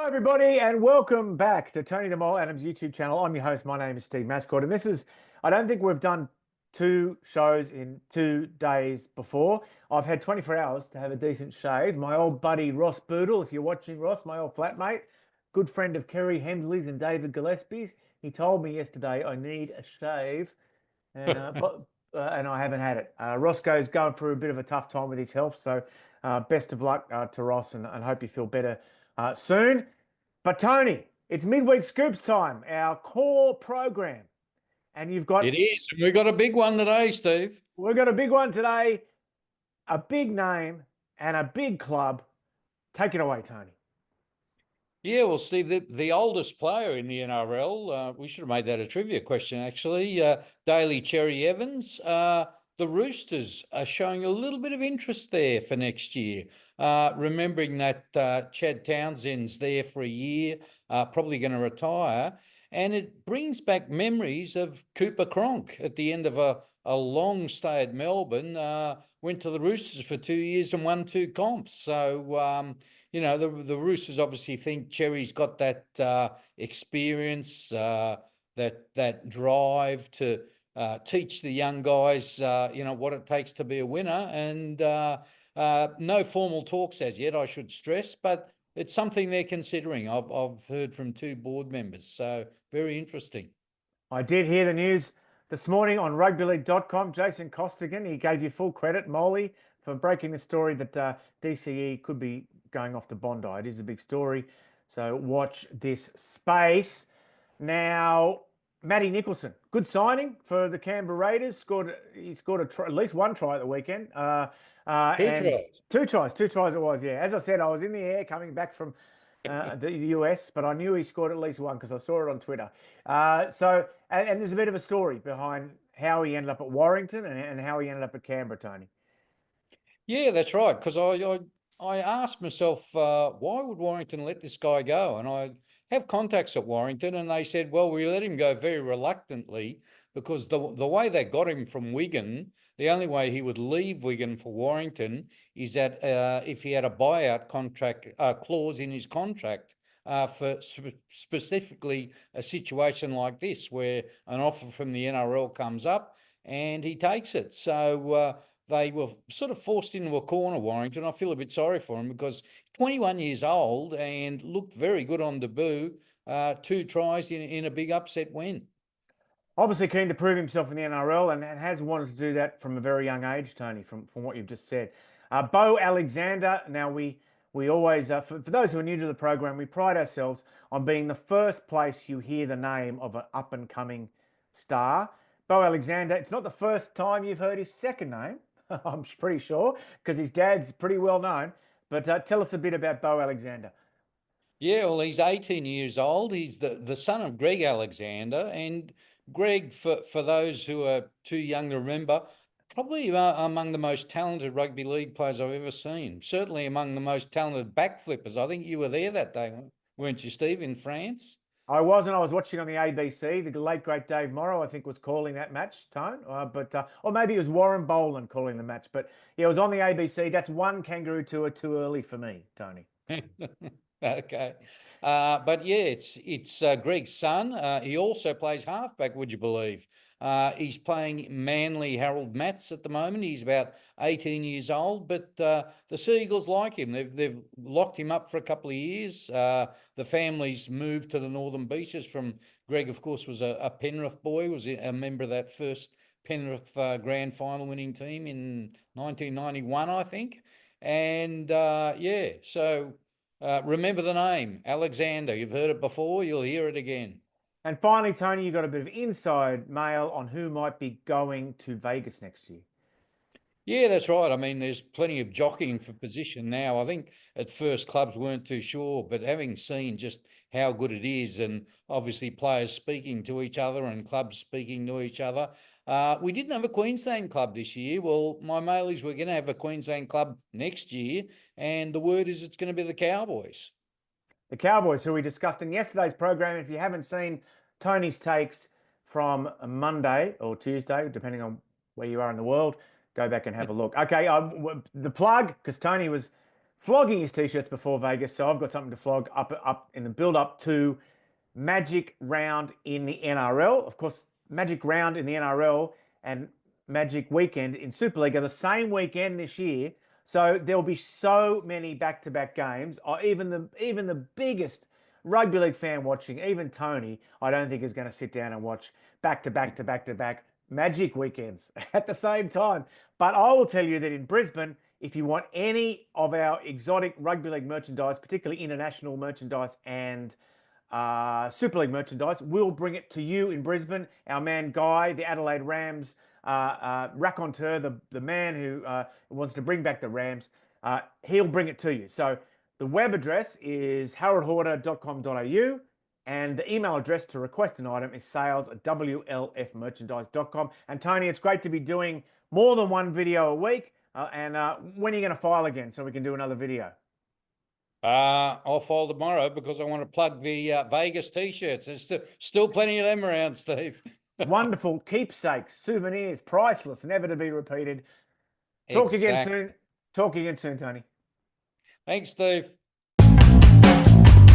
everybody, and welcome back to Tony the Mole Adams YouTube channel. I'm your host. My name is Steve Mascott, and this is, I don't think we've done two shows in 2 days before. I've had 24 hours to have a decent shave. My old buddy Ross Boodle, if you're watching, Ross, my old flatmate, good friend of Kerry Hensley's and David Gillespie's, he told me yesterday I need a shave, and and I haven't had it. Roscoe's going through a bit of a tough time with his health, so best of luck to Ross, and hope you feel better soon. But Tony, it's midweek scoops time, our core program. And you've got... It is. And we've got a big one today, Steve. We've got a big one today, a big name and a big club. Take it away, Tony. Yeah, well, Steve, the oldest player in the NRL, we should have made that a trivia question, actually, Daly Cherry-Evans. The Roosters are showing a little bit of interest there for next year, remembering that Chad Townsend's there for a year, probably going to retire. And it brings back memories of Cooper Cronk at the end of a long stay at Melbourne, went to the Roosters for 2 years and won 2 comps. So, you know, the Roosters obviously think Cherry's got that experience, that drive to teach the young guys, you know, what it takes to be a winner. And no formal talks as yet, I should stress, but it's something they're considering. I've heard from 2 board members, so very interesting. I did hear the news this morning on rugbyleague.com. Jason Costigan, he gave you full credit, Moley, for breaking the story that DCE could be going off to Bondi. It is a big story, so watch this space. Now, Matty Nicholson, good signing for the Canberra Raiders. He scored at least 1 try at the weekend. Two tries it was, yeah. As I said, I was in the air coming back from the US, but I knew he scored at least 1 because I saw it on Twitter. And there's a bit of a story behind how he ended up at Warrington and how he ended up at Canberra, Tony. Yeah, that's right, because I asked myself, why would Warrington let this guy go? And I have contacts at Warrington, and they said, well, we let him go very reluctantly because the way they got him from Wigan, the only way he would leave Wigan for Warrington is that if he had a buyout contract clause in his contract for specifically a situation like this, where an offer from the NRL comes up and he takes it. So they were sort of forced into a corner, Warrington. I feel a bit sorry for him because 21 years old and looked very good on debut, 2 tries in a big upset win. Obviously keen to prove himself in the NRL and has wanted to do that from a very young age, Tony, from what you've just said. Bo Alexander, now we always, for those who are new to the program, we pride ourselves on being the first place you hear the name of an up-and-coming star. Bo Alexander, it's not the first time you've heard his second name, I'm pretty sure, because his dad's pretty well known. But tell us a bit about Bo Alexander. Yeah, well, he's 18 years old. He's the son of Greg Alexander. And Greg, for those who are too young to remember, probably among the most talented rugby league players I've ever seen. Certainly among the most talented backflippers. I think you were there that day, weren't you, Steve, in France? I wasn't. I was watching on the ABC. The late, great Dave Morrow, I think, was calling that match, Tone. Or maybe it was Warren Boland calling the match. But yeah, it was on the ABC. That's 1 kangaroo tour too early for me, Tony. Okay. But yeah, it's Greg's son. He also plays halfback, would you believe? He's playing Manly Harold Matts at the moment. He's about 18 years old, but the Seagulls like him. They've locked him up for a couple of years. The family's moved to the Northern Beaches from... Greg, of course, was a Penrith boy, was a member of that first Penrith grand final winning team in 1991, I think. And yeah, so... remember the name, Alexander. You've heard it before, you'll hear it again. And finally, Tony, you got a bit of inside mail on who might be going to Vegas next year. Yeah, that's right. I mean, there's plenty of jockeying for position now. I think at first clubs weren't too sure, but having seen just how good it is, and obviously players speaking to each other and clubs speaking to each other, we didn't have a Queensland club this year. Well, my mail is we're going to have a Queensland club next year, and the word is it's going to be the Cowboys. The Cowboys, who we discussed in yesterday's program. If you haven't seen Tony's takes from Monday or Tuesday, depending on where you are in the world, go back and have a look. Okay, the plug, because Tony was flogging his t-shirts before Vegas, so I've got something to flog up in the build-up to Magic Round in the NRL. Of course, Magic Round in the NRL and Magic Weekend in Super League are the same weekend this year, so there'll be so many back-to-back games. Even the biggest rugby league fan watching, even Tony, I don't think is going to sit down and watch back-to-back Magic weekends at the same time. But I will tell you that in Brisbane, if you want any of our exotic rugby league merchandise, particularly international merchandise and Super League merchandise, we'll bring it to you in Brisbane. Our man Guy, the Adelaide Rams raconteur, the man who wants to bring back the Rams, he'll bring it to you. So the web address is haroldhorder.com.au and the email address to request an item is sales@wlfmerchandise.com. And Tony, it's great to be doing more than one video a week. And when are you going to file again so we can do another video? I'll file tomorrow because I want to plug the Vegas t-shirts. There's still plenty of them around, Steve. Wonderful keepsakes, souvenirs, priceless, never to be repeated. Talk again soon. Talk again soon, Tony. Thanks, Steve.